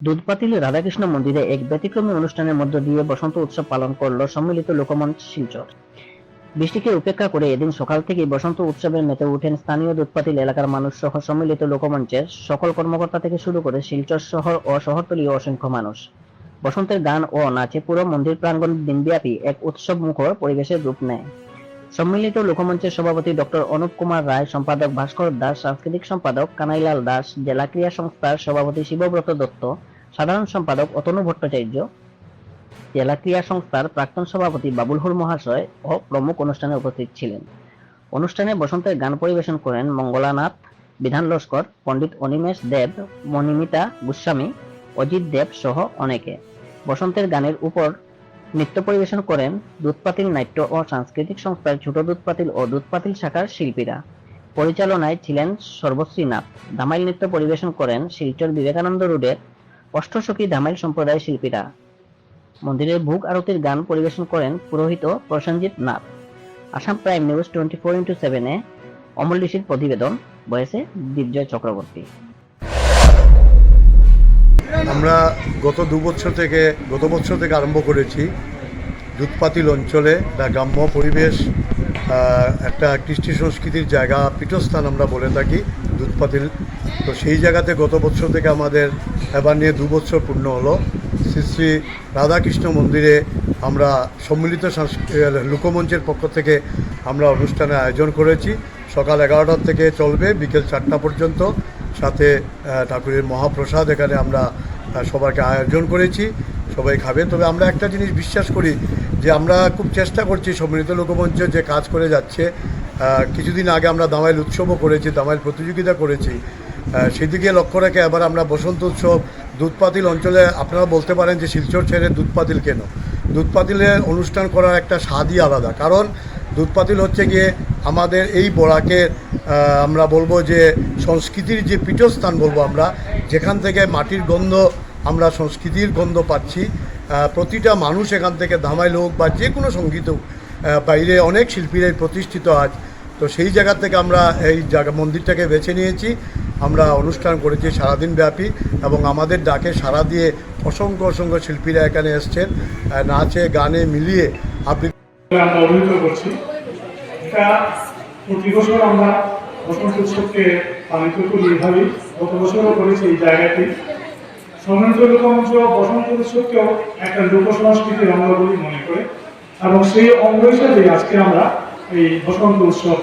দুধপাতিল রাধাকৃষ্ণ মন্দিরে এক ব্যতিক্রমী অনুষ্ঠানের মধ্য দিয়ে বসন্ত উৎসব পালন করল সম্মিলিত লোকমঞ্চ শিলচর। বৃষ্টিকে উপেক্ষা করে এদিন সকাল থেকেই বসন্ত উৎসবে মেতে ওঠেন স্থানীয় দুধপাতিল এলাকার মানুষ সহ সম্মিলিত লোকমঞ্চের সকল কর্মকর্তা থেকে শুরু করে শিলচর শহর ও শহরতলীয় অসংখ্য মানুষ। বসন্তের গান ও নাচে পুরো মন্দির প্রাঙ্গণ দিনব্যাপী এক উৎসব মুখর পরিবেশের রূপ নেয়। সম্মিলিত লোকমঞ্চের সভাপতি ডক্টর অনুপ কুমার রায়, সম্পাদক ভাস্কর দাস, সাংস্কৃতিক সম্পাদক কানাইলাল দাস, জেলা ক্রীড়া সংস্থার সভাপতি শিবব্রত দত্ত, সাধারণ সম্পাদক অতনু ভট্টাচার্য, জেলা ক্রীড়া সংস্থার প্রাক্তন সভাপতি বাবুল হুর মহাশয় ও প্রমুখ অনুষ্ঠানে উপস্থিত ছিলেন। অনুষ্ঠানে বসন্তের গান পরিবেশন করেন মঙ্গলানাথ, বিধান লস্কর, পণ্ডিত অনিমেষ দেব, মণিমিতা গোস্বামী, অজিত দেব সহ অনেকে। বসন্তের গানের উপর নৃত্য পরিবেশন করেন দুধপাতিল নাট্য ও সাংস্কৃতিক সংস্থার ছোট দুধপাতিল ও দুধপাতিল শাখার শিল্পীরা। পরিচালনায় ছিলেন সর্বশ্রী নাথ। ধামাইল নৃত্য পরিবেশন করেন শিলচর বিবেকানন্দ রোডের অষ্টসখী ধামাইল সম্প্রদায়ের শিল্পীরা। মন্দিরের ভোগ আরতির গান পরিবেশন করেন পুরোহিত Prosenjit Nath. Assam prime news 24x7 Amal ঋষির প্রতিবেদন, বয়েসে দিবজয় চক্রবর্তী। আমরা গত বছর থেকে আরম্ভ করেছি দুধপাতিল অঞ্চলে একটা গ্রাম্য পরিবেশ, একটা কৃষ্টি সংস্কৃতির জায়গা, পীঠস্থান আমরা বলে থাকি দুধপাতিল। তো সেই জায়গাতে গত বছর থেকে আমাদের এবার নিয়ে 2 বছর পূর্ণ হলো। শ্রী শ্রী রাধাকৃষ্ণ মন্দিরে আমরা সম্মিলিত লোকমঞ্চের পক্ষ থেকে আমরা অনুষ্ঠানের আয়োজন করেছি। সকাল 11টা থেকে চলবে, বিকেল 4টা পর্যন্ত। সাথে ঠাকুরের মহাপ্রসাদ এখানে আমরা সবাইকে আয়োজন করেছি, সবাই খাবে। তবে আমরা একটা জিনিস বিশ্বাস করি যে আমরা খুব চেষ্টা করছি সম্মিলিত লোকমঞ্চ যে কাজ করে যাচ্ছে। কিছুদিন আগে আমরা দামাইল উৎসবও করেছি, দামাইল প্রতিযোগিতা করেছি। সেদিকে লক্ষ্য রেখে এবার আমরা বসন্ত উৎসব দুধপাতিল অঞ্চলে, আপনারা বলতে পারেন যে শিলচর ছেড়ে দুধপাতিল কেন? দুধপাতিলের অনুষ্ঠান করার একটা স্বাদই আলাদা। কারণ দুধপাতিল হচ্ছে গিয়ে আমাদের এই বরাকের আমরা বলবো যে সংস্কৃতির যে পীঠস্থান বলবো আমরা, যেখান থেকে মাটির গন্ধ, আমরা সংস্কৃতির গন্ধ পাচ্ছি। প্রতিটা মানুষ এখান থেকে ধামাইল হোক বা যে কোনো সঙ্গীত হোক, বাইরে অনেক শিল্পীরাই প্রতিষ্ঠিত আজ। তো সেই জায়গা থেকে আমরা এই মন্দিরটাকে বেছে নিয়েছি। আমরা অনুষ্ঠান করেছি সারাদিন ব্যাপী এবং আমাদের ডাকে সাড়া দিয়ে অসংখ্য শিল্পীরা এখানে এসছেন, নাচে গানে মিলিয়ে আমরা অভিহিত করছি। এটা প্রতি বছর আমরা বসন্ত উৎসবকে পালিত করি এইভাবেই, গত বছরও করেছি এই জায়গাটি। সম্মিলিত লোকমঞ্চ বসন্ত উৎসবকেও একটা লোক সংস্কৃতির অঙ্গ বলে মনে করে এবং সেই অঙ্গ হিসাবে আজকে আমরা এই বসন্ত উৎসব